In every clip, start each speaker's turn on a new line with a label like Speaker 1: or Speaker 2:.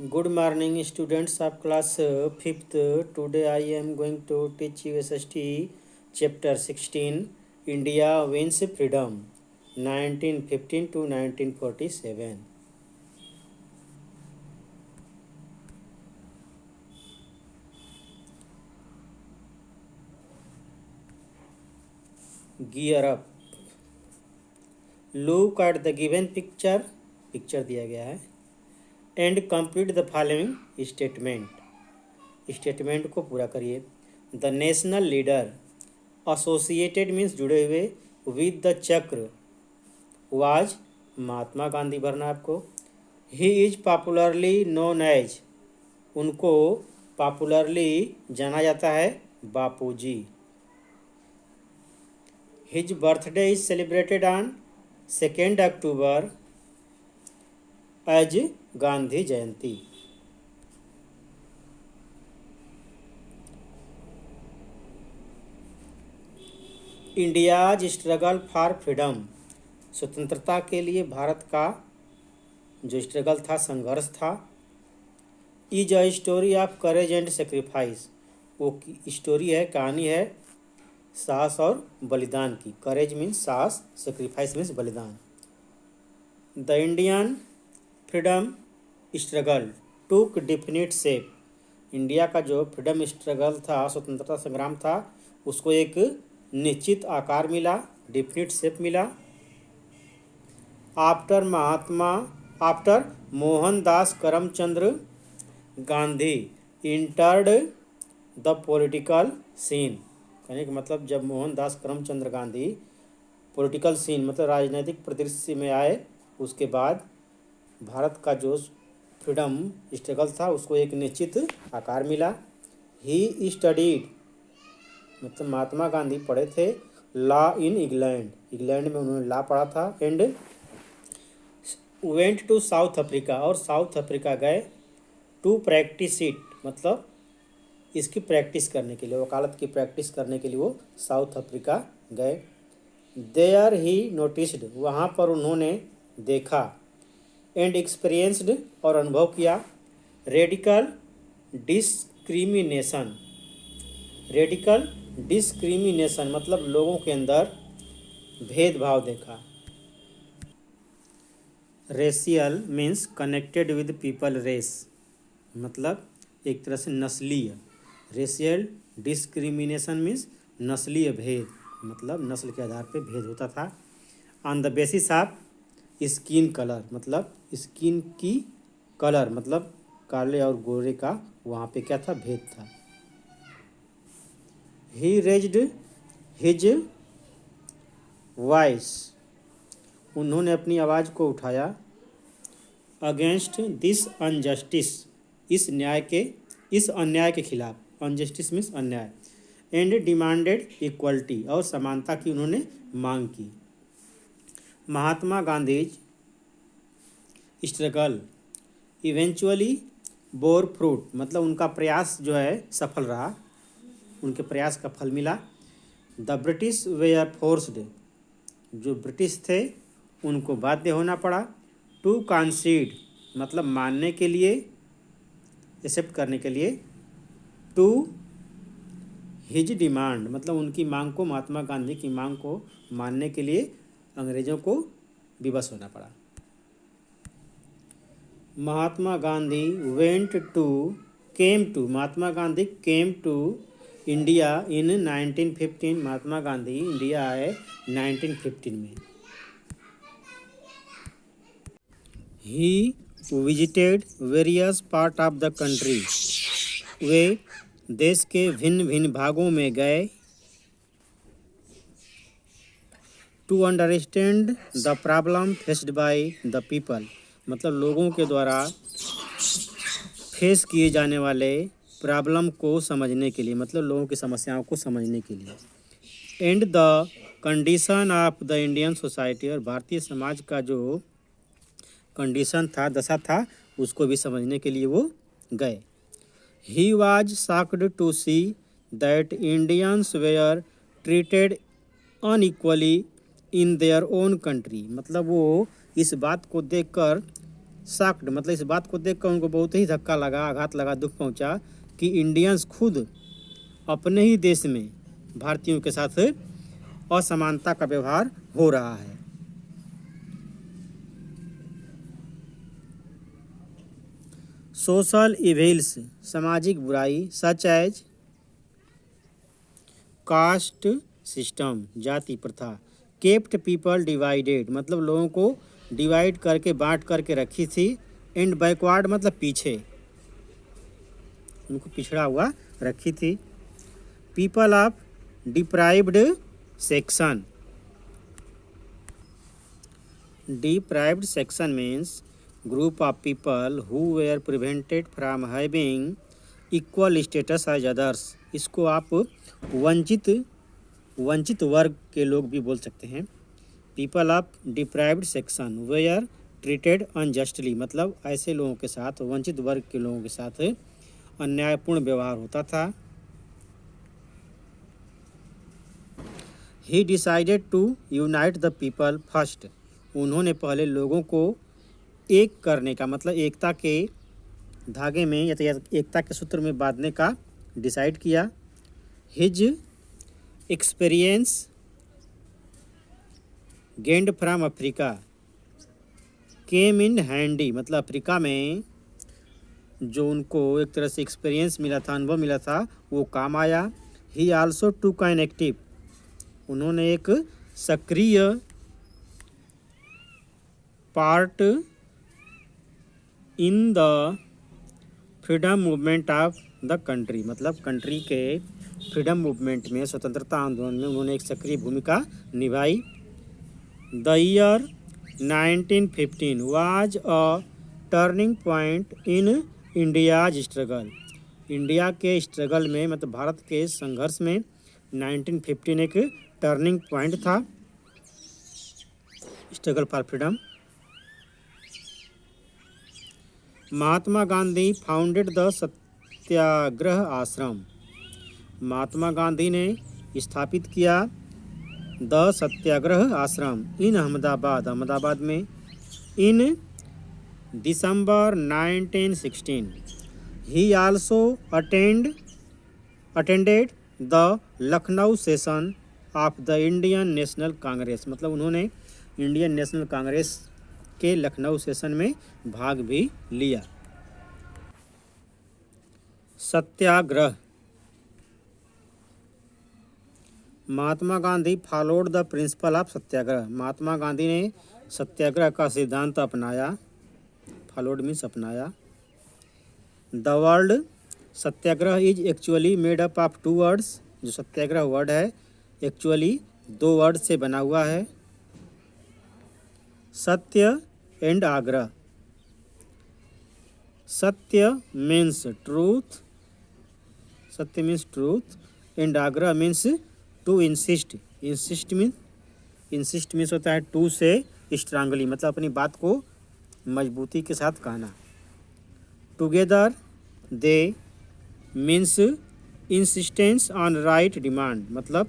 Speaker 1: Good morning, students of class 5th. Today I am going to teach you SST chapter 16 India Wins Freedom 1915 to 1947. Gear up. Look at the given picture. Picture दिया गया है and complete the following statement को पूरा करिए। The national leader associated means जुड़े हुए with the chakra was Mahatma Gandhi भरना आपको। He is popularly known as उनको पॉपुलरली जाना जाता है Bapuji. His birthday is celebrated on 2 October as Gandhi Jayanti. India's struggle for freedom स्वतंत्रता के लिए भारत का जो स्ट्रगल था, संघर्ष था। Is a story of courage and sacrifice वो स्टोरी है, कहानी है साहस और बलिदान की। करेज मीन्स साहस, सेक्रीफाइस मीन्स बलिदान। द इंडियन फ्रीडम स्ट्रगल टूक डिफिनिट शेप इंडिया का जो फ्रीडम स्ट्रगल था, स्वतंत्रता संग्राम था, उसको एक निश्चित आकार मिला, डिफिनिट शेप मिला। After Mohandas Karamchandra Gandhi entered the political scene कहने का मतलब जब मोहनदास करमचंद्र गांधी पॉलिटिकल सीन मतलब राजनीतिक परिदृश्य में आए, उसके बाद भारत का जो फ्रीडम स्ट्रगल था उसको एक निश्चित आकार मिला। ही स्टडीड मतलब महात्मा गांधी पढ़े थे लॉ इन इंग्लैंड में उन्होंने लॉ पढ़ा था। And went to South Africa और साउथ अफ्रीका गए टू प्रैक्टिस इट मतलब इसकी प्रैक्टिस करने के लिए, वकालत की प्रैक्टिस करने के लिए वो साउथ अफ्रीका गए। देयर ही नोटिस्ड वहाँ पर उन्होंने देखा एंड एक्सपीरियंस्ड और अनुभव किया रेडिकल डिस्क्रिमिनेशन मतलब लोगों के अंदर भेदभाव देखा। Racial means connected with people, race मतलब एक तरह से नस्लीय। रेशियल डिस्क्रिमिनेशन मीन्स नस्लीय भेद मतलब नस्ल के आधार पर भेद होता था। On the basis of skin colour मतलब स्किन की कलर मतलब काले और गोरे का वहाँ पे क्या था, भेद था। ही रेज्ड हिज वॉइस उन्होंने अपनी आवाज़ को उठाया अगेंस्ट दिस अनजस्टिस इस अन्याय के खिलाफ। अनजस्टिस मीन्स अन्याय। एंड डिमांडेड इक्वलिटी और समानता की उन्होंने मांग की। Mahatma Gandhi struggle eventually bore fruit मतलब उनका प्रयास जो है सफल रहा, उनके प्रयास का फल मिला। द ब्रिटिश वेयर फोर्स्ड जो ब्रिटिश थे उनको बाध्य होना पड़ा टू कंसीड मतलब मानने के लिए, एक्सेप्ट करने के लिए। टू हिज डिमांड मतलब उनकी मांग को, महात्मा गांधी की मांग को मानने के लिए अंग्रेज़ों को विवश होना पड़ा। Mahatma Gandhi Mahatma Gandhi came to India in 1915 Mahatma Gandhi India आए 1915 में। He visited various part of the country वे देश के भिन्न भिन्न भागों में गए। To understand the problem faced by the people मतलब लोगों के द्वारा फेस किए जाने वाले प्रॉब्लम को समझने के लिए मतलब लोगों की समस्याओं को समझने के लिए। And the condition of the Indian society और भारतीय समाज का जो कंडीशन था, दशा था, उसको भी समझने के लिए वो गए। He was shocked to see that Indians were treated unequally in their own country मतलब वो इस बात को देखकर शॉक्ड मतलब इस बात को देखकर उनको बहुत ही धक्का लगा, आघात लगा, दुख पहुंचा कि इंडियंस खुद अपने ही देश में भारतीयों के साथ असमानता का व्यवहार हो रहा है। सोशल इविल्स सामाजिक बुराई सच एज कास्ट सिस्टम जाति प्रथा, केप्ट पीपल डिवाइडेड मतलब लोगों को डिवाइड करके बांट करके रखी थी, एंड बैकवर्ड मतलब पीछे, उनको पिछड़ा हुआ रखी थी। People of deprived section, deprived section means group of people who were prevented from having equal status as others, इसको आप वंचित वर्ग के लोग भी बोल सकते हैं। People of deprived section were treated unjustly मतलब ऐसे लोगों के साथ, वंचित वर्ग के लोगों के साथ अन्यायपूर्ण व्यवहार होता था। He decided to unite the people first, उन्होंने पहले लोगों को एक करने का मतलब एकता के धागे में या एकता के सूत्र में बांधने का डिसाइड किया। His experience gained from Africa came in handy मतलब अफ्रीका में जो उनको एक तरह से एक्सपीरियंस मिला था, अनुभव मिला था, वो काम आया। He also took an active, उन्होंने एक सक्रिय part in the freedom movement of the country मतलब कंट्री के फ्रीडम मूवमेंट में, स्वतंत्रता आंदोलन में उन्होंने एक सक्रिय भूमिका निभाई। The year 1915 was a turning point in India's struggle, India के स्ट्रगल में मतलब भारत के संघर्ष में 1915 एक टर्निंग पॉइंट था, struggle for freedom. Mahatma Gandhi founded the Satyagraha Ashram, Mahatma Gandhi ने स्थापित किया द सत्याग्रह आश्रम इन अहमदाबाद, अहमदाबाद में इन दिसंबर 1916। ही also attended the Lucknow session of the Indian National Congress मतलब उन्होंने इंडियन नेशनल कांग्रेस के लखनऊ सेशन में भाग भी लिया। Satyagraha, Mahatma Gandhi followed the principle of satyagraha, Mahatma Gandhi ने सत्याग्रह का सिद्धांत अपनाया, फॉलोड मीन्स अपनाया। The word satyagraha is actually made up of two words, जो सत्याग्रह वर्ड है एक्चुअली दो वर्ड से बना हुआ है, सत्य एंड आग्रह। सत्य मीन्स ट्रूथ, सत्य मीन्स ट्रूथ, एंड आग्रह means to insist, insist means होता है टू से स्ट्रांगली मतलब अपनी बात को मजबूती के साथ कहना। Together they means insistence on right demand मतलब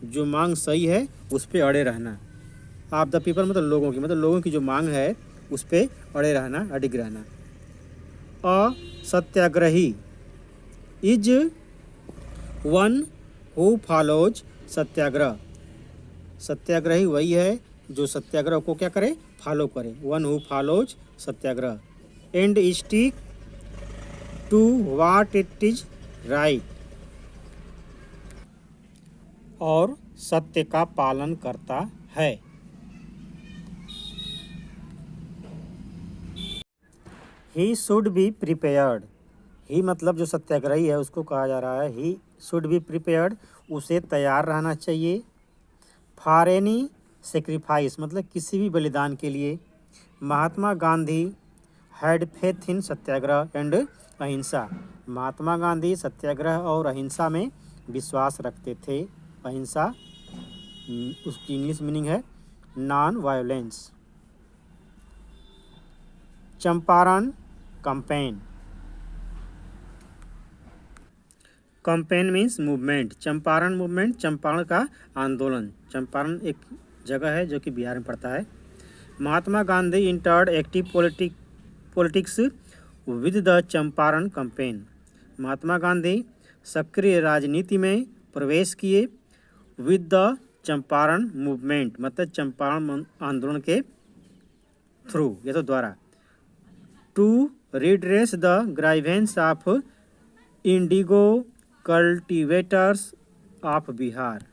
Speaker 1: जो मांग सही है उस पर अड़े रहना। ऑफ द पीपल मतलब लोगों की जो मांग है उस पर अड़े रहना, अडिग रहना। अ सत्याग्रही इज वन हु फॉलोज सत्याग्रह, सत्याग्रही वही है जो सत्याग्रह को क्या करे, फॉलो करे। One who follows satyagraha and stick to what it is right, और सत्य का पालन करता है। He should be prepared, he मतलब जो सत्याग्रही है उसको कहा जा रहा है ही शुड बी प्रिपेयर्ड, उसे तैयार रहना चाहिए। फॉर एनी सेक्रीफाइस मतलब किसी भी बलिदान के लिए। Mahatma Gandhi had faith in satyagraha and ahimsa, Mahatma Gandhi सत्याग्रह और अहिंसा में विश्वास रखते थे। अहिंसा उसकी इंग्लिश मीनिंग है non violence. Champaran campaign, campaign means movement, Champaran movement Champaran का आंदोलन। चंपारण एक जगह है जो कि बिहार में पड़ता है। Mahatma Gandhi entered active politics with the Champaran campaign. Mahatma Gandhi सक्रिय राजनीति में प्रवेश किए विद द चंपारण मूवमेंट, मतलब चंपारण आंदोलन के थ्रू या तो द्वारा। To redress the grievance of indigo cultivators of Bihar.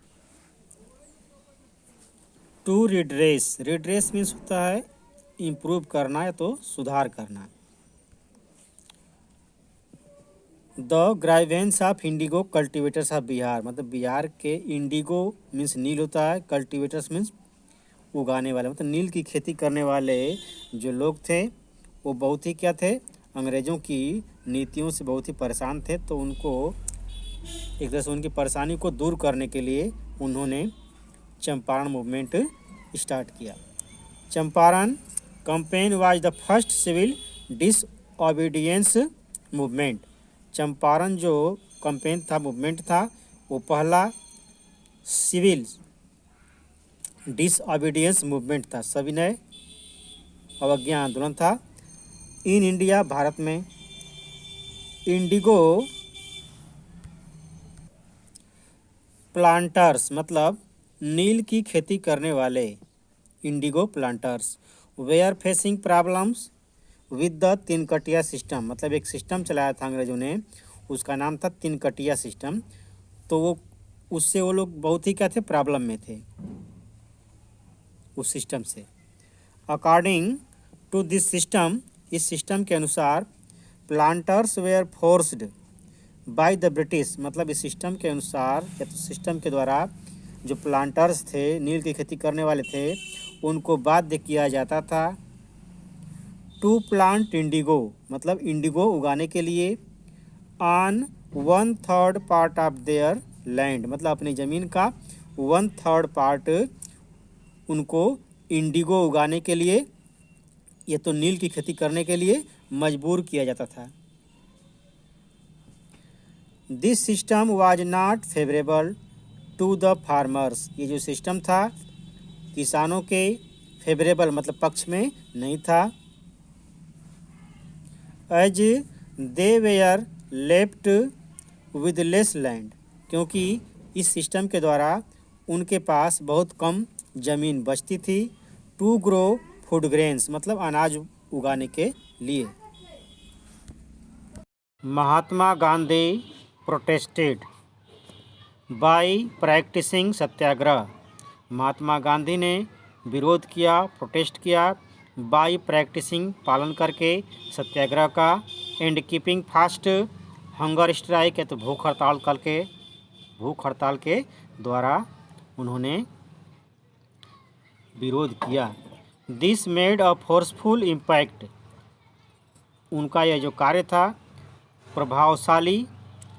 Speaker 1: To redress, redress means होता है इम्प्रूव करना या तो सुधार करना। The grievance of indigo cultivators of Bihar, मतलब बिहार के इंडिगो मीन्स नील होता है, कल्टिवेटर्स मीन्स उगाने वाले, मतलब नील की खेती करने वाले जो लोग थे वो बहुत ही क्या थे, अंग्रेज़ों की नीतियों से बहुत ही परेशान थे। तो उनको एक तरह से उनकी परेशानी को दूर करने के लिए उन्होंने चंपारण मूवमेंट स्टार्ट किया। Champaran campaign was the first civil disobedience movement. Champaran जो कैंपेन था, मूवमेंट था, वो पहला सिविल डिसओबीडियंस मूवमेंट था, सविनय अवज्ञा आंदोलन था। इन इंडिया, भारत में, इंडिगो प्लांटर्स मतलब नील की खेती करने वाले, indigo planters were facing problems with the Tinkathia system, मतलब एक सिस्टम चलाया था अंग्रेजों ने, उसका नाम था तीन कटिया सिस्टम। तो वो उससे वो लोग बहुत ही क्या थे, प्रॉब्लम में थे उस सिस्टम से। अकॉर्डिंग टू दिस सिस्टम, इस सिस्टम के अनुसार planters were forced by the British, मतलब इस सिस्टम के अनुसार या तो सिस्टम के द्वारा जो प्लांटर्स थे, नील की खेती करने वाले थे, उनको बाध्य किया जाता था टू प्लांट इंडिगो, मतलब इंडिगो उगाने के लिए on 1/3 part of their land, मतलब अपनी ज़मीन का 1/3 पार्ट उनको इंडिगो उगाने के लिए या तो नील की खेती करने के लिए मजबूर किया जाता था। This system was not favourable to the farmers, ये जो सिस्टम था किसानों के फेवरेबल मतलब पक्ष में नहीं था। As they were left with less land, क्योंकि इस सिस्टम के द्वारा उनके पास बहुत कम ज़मीन बचती थी। टू ग्रो फूड ग्रेन्स, मतलब अनाज उगाने के लिए। Mahatma Gandhi protested bye practising सत्याग्रह। महात्मा गांधी ने विरोध किया, प्रोटेस्ट किया, बाय प्रैक्टिसिंग पालन करके सत्याग्रह का, and keeping fast hunger strike, या तो भूख हड़ताल के द्वारा उन्होंने विरोध किया। This made a forceful impact, उनका यह जो कार्य था प्रभावशाली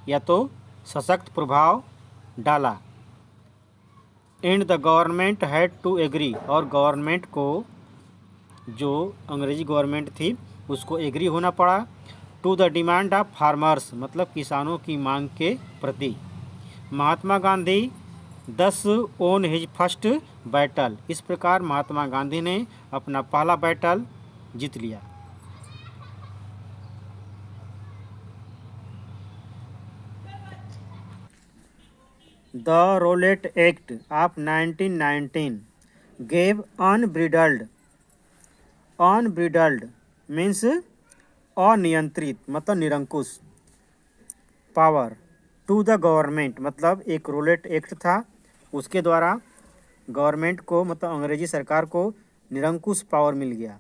Speaker 1: या तो सशक्त प्रभाव डाला। And the government had to agree, और गवर्नमेंट को, जो अंग्रेजी गवर्नमेंट थी, उसको एग्री होना पड़ा to the demand of farmers, मतलब किसानों की मांग के प्रति। Mahatma Gandhi 10 won his first battle, इस प्रकार महात्मा गांधी ने अपना पहला बैटल जीत लिया। The Rowlatt Act of 1919 gave unbridled means अनियंत्रित, मतलब निरंकुश, पावर टू द गवर्नमेंट, मतलब एक रोलेट एक्ट था, उसके द्वारा गवर्नमेंट को, मतलब अंग्रेजी सरकार को निरंकुश पावर मिल गया।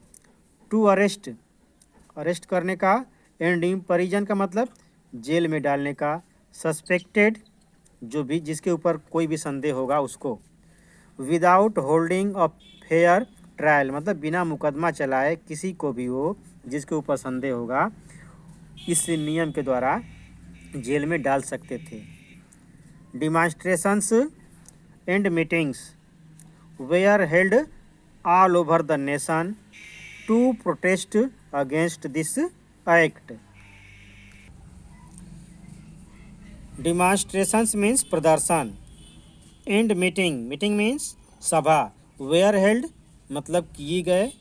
Speaker 1: टू अरेस्ट करने का, एंड इम्प्रिजन का मतलब जेल में डालने का, सस्पेक्टेड जो भी जिसके ऊपर कोई भी संदेह होगा उसको, without holding a fair trial, मतलब बिना मुकदमा चलाए किसी को भी हो जिसके ऊपर संदेह होगा, इस नियम के द्वारा जेल में डाल सकते थे। Demonstrations and meetings were held all over the nation to protest against this act. Demonstrations means प्रदर्शन, एंड मीटिंग मीन्स सभा, वेयर हेल्ड मतलब किए गए,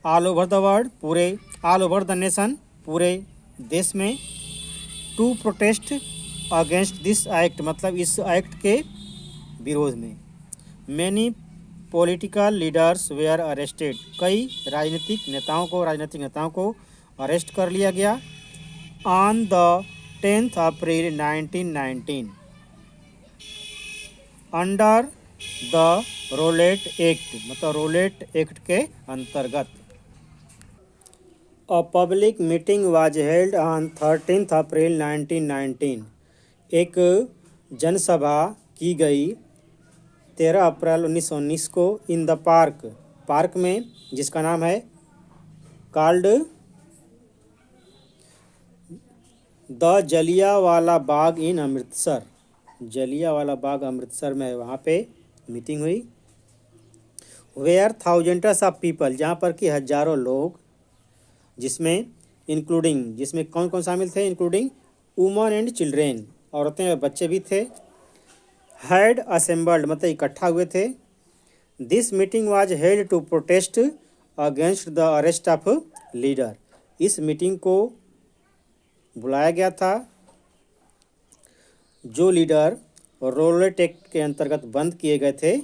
Speaker 1: ऑल ओवर द वर्ल्ड पूरे ऑल ओवर द नेशन, पूरे देश में, to protest against this act, मतलब इस एक्ट के विरोध में। Many political leaders were arrested, कई राजनीतिक नेताओं को अरेस्ट कर लिया गया। On the 10 April 1919 under the Rowlatt act, मतलब रोलेट एक्ट के अंतर्गत। A public meeting was held on 13 अप्रैल 1919, एक जनसभा की गई 13 अप्रैल 1919 को इन द पार्क में, जिसका नाम है कॉल्ड द जलियांवाला बाग इन अमृतसर। जलियांवाला बाग अमृतसर में है, वहाँ पे मीटिंग हुई। वेयर थाउजेंड्स ऑफ पीपल, जहाँ पर कि हजारों लोग, जिसमें कौन कौन शामिल थे, इंक्लूडिंग वुमन एंड चिल्ड्रेन, औरतें और बच्चे भी थे। हैड असेंबल्ड, मतलब इकट्ठा हुए थे। This meeting was held to protest against the arrest of leader, इस मीटिंग को बुलाया गया था जो लीडर रोलेट एक्ट के अंतर्गत बंद किए गए थे,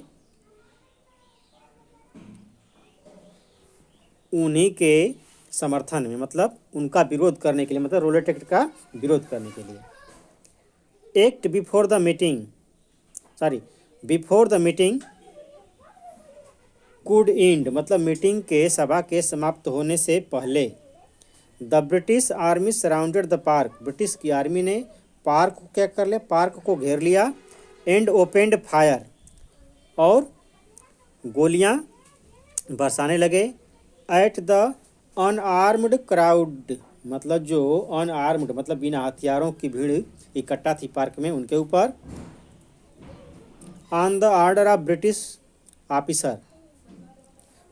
Speaker 1: उन्हीं के समर्थन में, मतलब उनका विरोध करने के लिए, मतलब रोलेट एक्ट का विरोध करने के लिए। Act before the meeting could and, मतलब मीटिंग के सभा के समाप्त होने से पहले। The British army surrounded the park, British की आर्मी ने पार्क को क्या कर लिया, पार्क को घेर लिया। एंड ओपेंड फायर, और गोलियां बरसाने लगे। एट द अनआर्म्ड क्राउड, मतलब जो अनआर्म्ड, मतलब बिना हथियारों की भीड़ इकट्ठा थी पार्क में, उनके ऊपर। On the order of British officer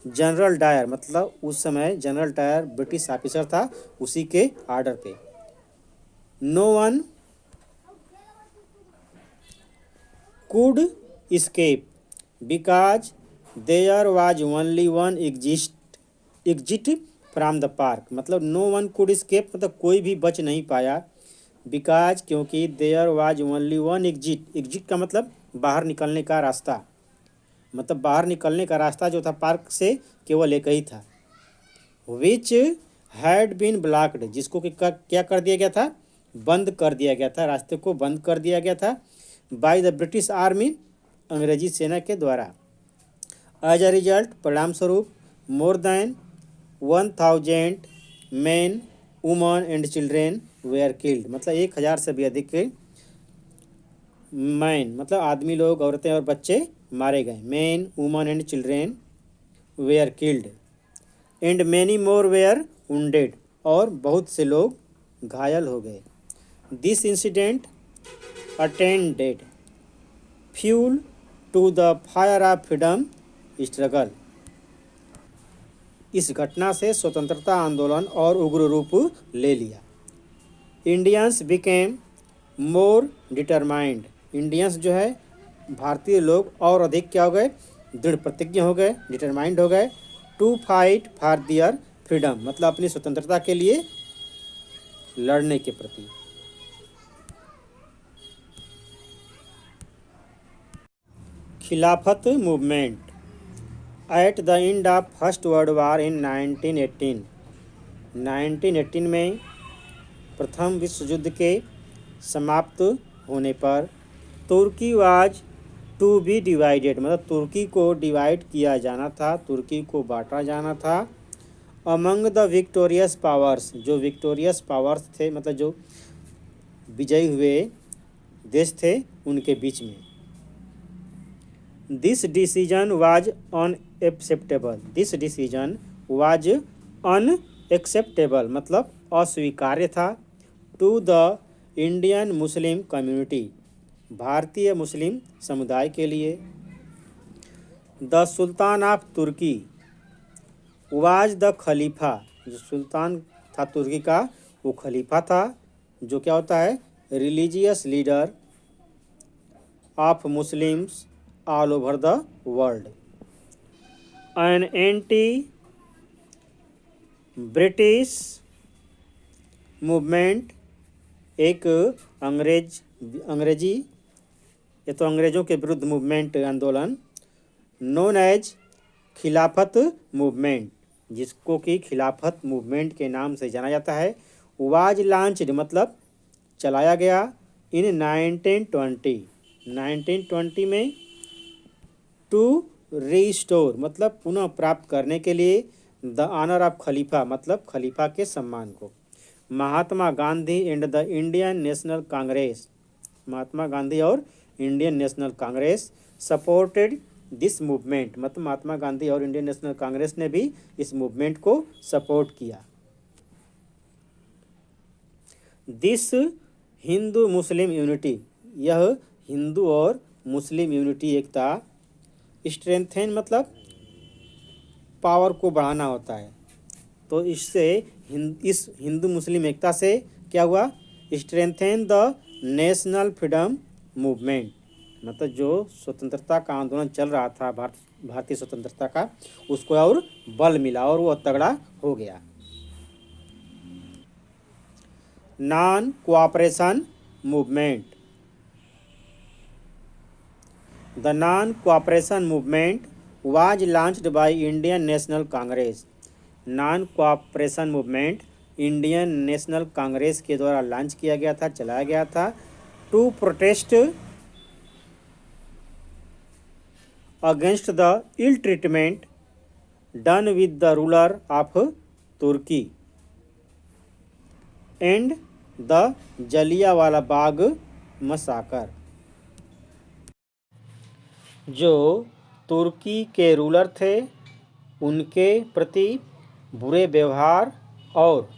Speaker 1: General Dyer, मतलब उस समय जनरल डायर ब्रिटिश ऑफिसर था, उसी के आर्डर पे। No one could escape because there was only one exit from the park, मतलब no one could escape, मतलब कोई भी बच नहीं पाया। because, क्योंकि there was only one exit का मतलब बाहर निकलने का रास्ता, मतलब बाहर निकलने का रास्ता जो था पार्क से केवल एक ही था। which had been blocked, जिसको क्या कर दिया गया था, बंद कर दिया गया था, रास्ते को बंद कर दिया गया था। बाय द ब्रिटिश आर्मी, अंग्रेजी सेना के द्वारा। एज अ रिजल्ट, परिणाम स्वरूप, more than 1000 man, woman and children were killed, मतलब 1000 से भी अधिक मैन, मतलब आदमी लोग, औरतें और बच्चे मारे गए। Man, woman and children were killed. And many more were wounded, और बहुत से लोग घायल हो गए। This incident attended fuel to the fire of freedom struggle, इस घटना से स्वतंत्रता आंदोलन और उग्र रूप ले लिया। Indians became more determined, Indians जो है भारतीय लोग और अधिक क्या हो गए, दृढ़ प्रतिज्ञ हो गए, डिटरमाइंड हो गए। To fight for their freedom, मतलब अपनी स्वतंत्रता के लिए लड़ने के प्रति। Khilafat movement. At the end of first world war in 1918 में प्रथम विश्व युद्ध के समाप्त होने पर Turkey was to be divided, मतलब तुर्की को डिवाइड किया जाना था, तुर्की को बांटा जाना था। अमंग द विक्टोरियस पावर्स, जो विक्टोरियस पावर्स थे, मतलब जो विजयी हुए देश थे, उनके बीच में। This decision was unacceptable, this decision was unacceptable, मतलब अस्वीकार्य था। To the Indian Muslim community, भारतीय मुस्लिम समुदाय के लिए। The sultan of Turkey was the khalifa, जो सुल्तान था तुर्की का, वो खलीफा था, जो क्या होता है, religious leader of Muslims all over the world. An anti British movement एक अंग्रेजी ये तो अंग्रेज़ों के विरुद्ध मूवमेंट आंदोलन, नोन एज खिलाफत मूवमेंट जिसको कि खिलाफत मूवमेंट के नाम से जाना जाता है, वाज लॉन्च्ड मतलब चलाया गया इन 1920 में, टू रीस्टोर मतलब पुनः प्राप्त करने के लिए, द ऑनर ऑफ खलीफा मतलब खलीफा के सम्मान को। Mahatma Gandhi and the Indian National Congress, Mahatma Gandhi और Indian National Congress supported this movement मतलब महात्मा गांधी और इंडियन नेशनल कांग्रेस ने भी इस मूवमेंट को सपोर्ट किया। दिस हिंदू मुस्लिम यूनिटी, यह हिंदू और मुस्लिम यूनिटी एकता, स्ट्रेंथेन मतलब पावर को बढ़ाना होता है, तो इससे इस हिंदू मुस्लिम एकता से क्या हुआ, strengthen the national freedom movement मतलब जो स्वतंत्रता का आंदोलन चल रहा था भारतीय स्वतंत्रता का, उसको और बल मिला और वो तगड़ा हो गया। Non cooperation movement, the non cooperation movement was launched by Indian National Congress, non cooperation movement Indian National Congress के द्वारा लॉन्च किया गया था, चलाया गया था, to protest against the ill treatment done with the ruler of Turkey and the Jallianwala Bagh massacre, जो तुर्की के रूलर थे उनके प्रति बुरे व्यवहार और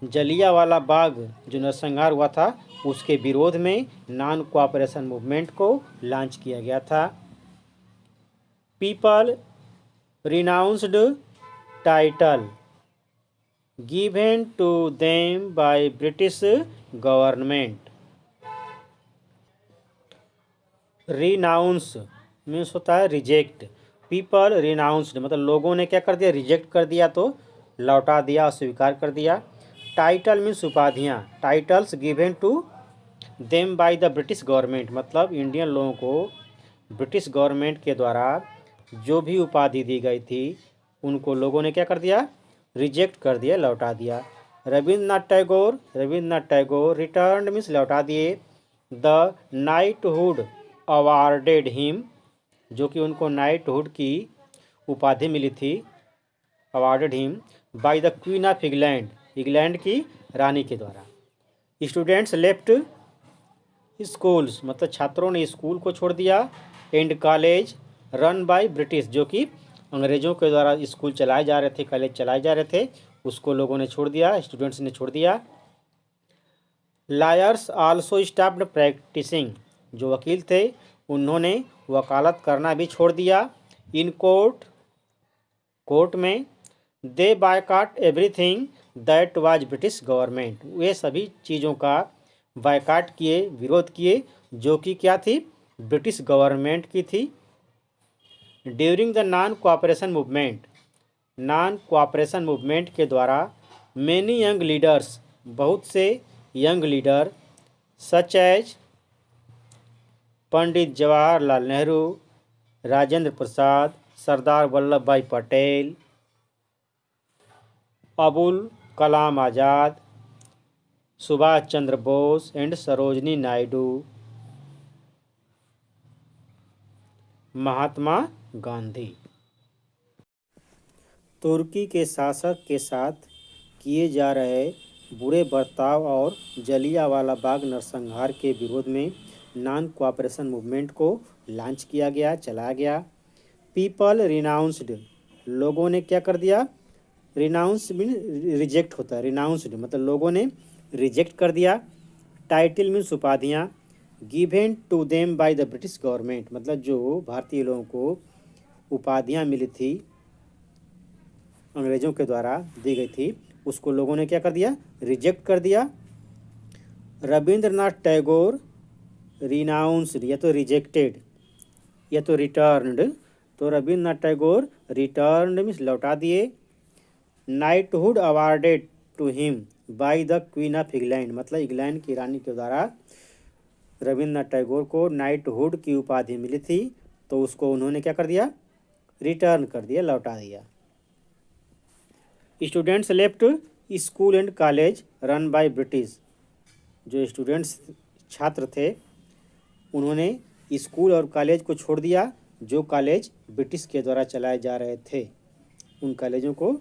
Speaker 1: जलियांवाला बाग जो नरसंहार हुआ था उसके विरोध में नॉन कोऑपरेशन मूवमेंट को लॉन्च किया गया था। People renounced title given to them by British government, renounce means होता है रिजेक्ट, पीपल रिनाउंस्ड मतलब लोगों ने क्या कर दिया, रिजेक्ट कर दिया, तो लौटा दिया, अस्वीकार कर दिया। टाइटल मीन्स उपाधियाँ, titles given to them by the British government मतलब इंडियन लोगों को ब्रिटिश गवर्नमेंट के द्वारा जो भी उपाधि दी गई थी उनको लोगों ने क्या कर दिया, रिजेक्ट कर दिया, लौटा दिया। रविंद्रनाथ टैगोर रिटर्न मीन्स लौटा दिए, द नाइटहुड अवार्डेड हिम जो कि उनको नाइटहुड की उपाधि मिली थी, awarded him by the Queen of England, England की रानी के द्वारा। स्टूडेंट्स लेफ्ट स्कूल्स मतलब छात्रों ने स्कूल को छोड़ दिया, and college run by British जो कि अंग्रेज़ों के द्वारा स्कूल चलाए जा रहे थे, कॉलेज चलाए जा रहे थे, उसको लोगों ने छोड़ दिया, स्टूडेंट्स ने छोड़ दिया। लायर्स आल्सो स्टॉप्ड प्रैक्टिसिंग, जो वकील थे उन्होंने वकालत करना भी छोड़ दिया। इन कोर्ट में they boycott everything that was British government, वे सभी चीज़ों का बायकॉट किए, विरोध किए जो कि क्या थी, ब्रिटिश गवर्नमेंट की थी। During the non cooperation movement के द्वारा मेनी यंग लीडर्स बहुत से young leader such as Pandit Jawaharlal Nehru, Rajendra Prasad, Sardar Vallabh भाई पटेल, अबुल कलाम आज़ाद, सुभाष चंद्र बोस एंड सरोजनी नायडू, महात्मा गांधी। तुर्की के शासक के साथ किए जा रहे बुरे बर्ताव और जलियांवाला बाग नरसंहार के विरोध में नॉन कोऑपरेशन मूवमेंट को लॉन्च किया गया, चलाया गया। पीपल रिनाउंस्ड, लोगों ने क्या कर दिया, रिनाउंस मीन रिजेक्ट होता है, रिनाउंस्ड मतलब लोगों ने रिजेक्ट कर दिया। टाइटल मीन्स उपाधियाँ, given to them by the British government मतलब जो भारतीय लोगों को उपाधियाँ मिली थी अंग्रेज़ों के द्वारा दी गई थी उसको लोगों ने क्या कर दिया, रिजेक्ट कर दिया। रविंद्रनाथ टैगोर रिनाउंस्ड या तो रिजेक्टेड या तो रिटर्न्ड, तो रविंद्रनाथ टैगोर रिटर्न्ड मीन्स लौटा दिए। Knighthood awarded to him by the Queen of England, मतलब इंग्लैंड की रानी के द्वारा रविन्द्रनाथ टैगोर को नाइटहुड की उपाधि मिली थी, तो उसको उन्होंने क्या कर दिया, रिटर्न कर दिया, लौटा दिया। Students left school and college run by British, जो स्टूडेंट्स छात्र थे उन्होंने स्कूल और कॉलेज को छोड़ दिया जो कॉलेज ब्रिटिश के द्वारा चलाए जा रहे थे, उन कॉलेजों को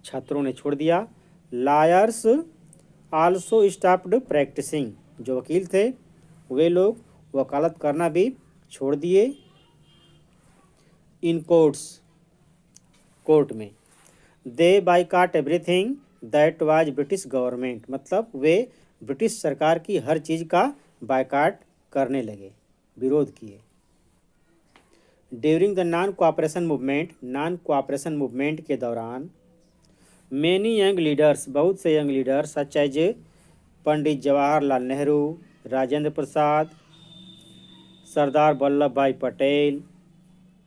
Speaker 1: छात्रों ने छोड़ दिया। लायर्स आल्सो स्टॉप्ड प्रैक्टिसिंग, जो वकील थे वे लोग वकालत करना भी छोड़ दिए। इन कोर्ट में they boycott everything that was British government, मतलब वे ब्रिटिश सरकार की हर चीज़ का बाइकॉट करने लगे, विरोध किए। During the non cooperation movement के दौरान मैनी यंग लीडर्स, बहुत से young leaders such as Pandit Jawaharlal Nehru, Rajendra Prasad, Sardar Vallabh भाई पटेल,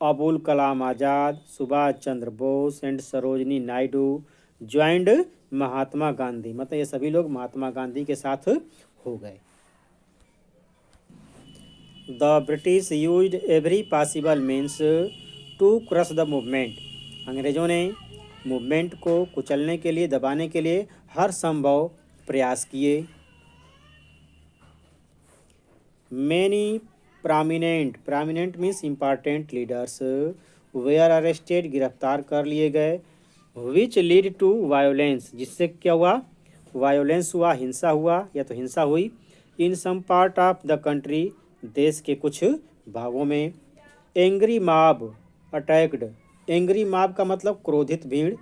Speaker 1: अबुल कलाम आज़ाद, सुभाष चंद्र बोस एंड सरोजनी नायडू ज्वाइंड महात्मा गांधी, मतलब ये सभी लोग महात्मा गांधी के साथ हो गए। The British used every possible means to crush the movement, अंग्रेज़ों ने मूवमेंट को कुचलने के लिए, दबाने के लिए हर संभव प्रयास किए। Many prominent means important leaders were arrested, गिरफ्तार कर लिए गए। विच लीड टू वायोलेंस, जिससे क्या हुआ, वायोलेंस हुआ, हिंसा हुआ या तो हिंसा हुई। In some part of the country, देश के कुछ भागों में। Angry mob attacked, angry mob का मतलब क्रोधित भीड़,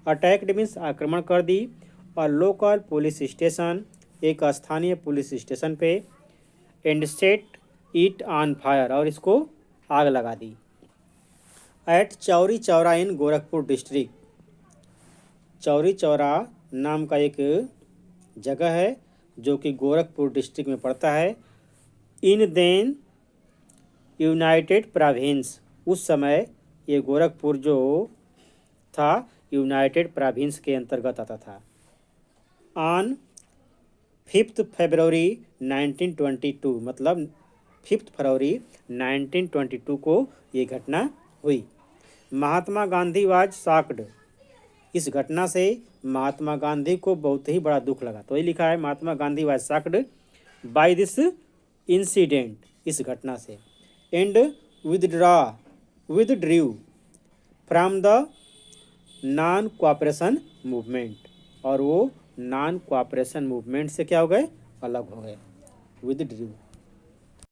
Speaker 1: अटैक्ड मीन्स आक्रमण कर दी। और लोकल पुलिस स्टेशन, एक स्थानीय पुलिस स्टेशन पे। And set it on fire, और इसको आग लगा दी। एट चौरी चौरा इन गोरखपुर डिस्ट्रिक्ट, चौरी चौरा नाम का एक जगह है जो कि गोरखपुर डिस्ट्रिक्ट में पड़ता है। इन देन यूनाइटेड प्रोविंस, उस समय ये गोरखपुर जो था यूनाइटेड प्रोविंस के अंतर्गत आता था। ऑन 5 फरवरी 1922, मतलब 5 फरवरी 1922 को ये घटना हुई। महात्मा गांधी वाज शॉक्ड, इस घटना से महात्मा गांधी को बहुत ही बड़ा दुख लगा, तो ये लिखा है Mahatma Gandhi was shocked by this incident, इस घटना से। And withdrew from the non cooperation movement, और वो नॉन कोऑपरेशन मूवमेंट से क्या हो गए, अलग हो गए, विदड्रू।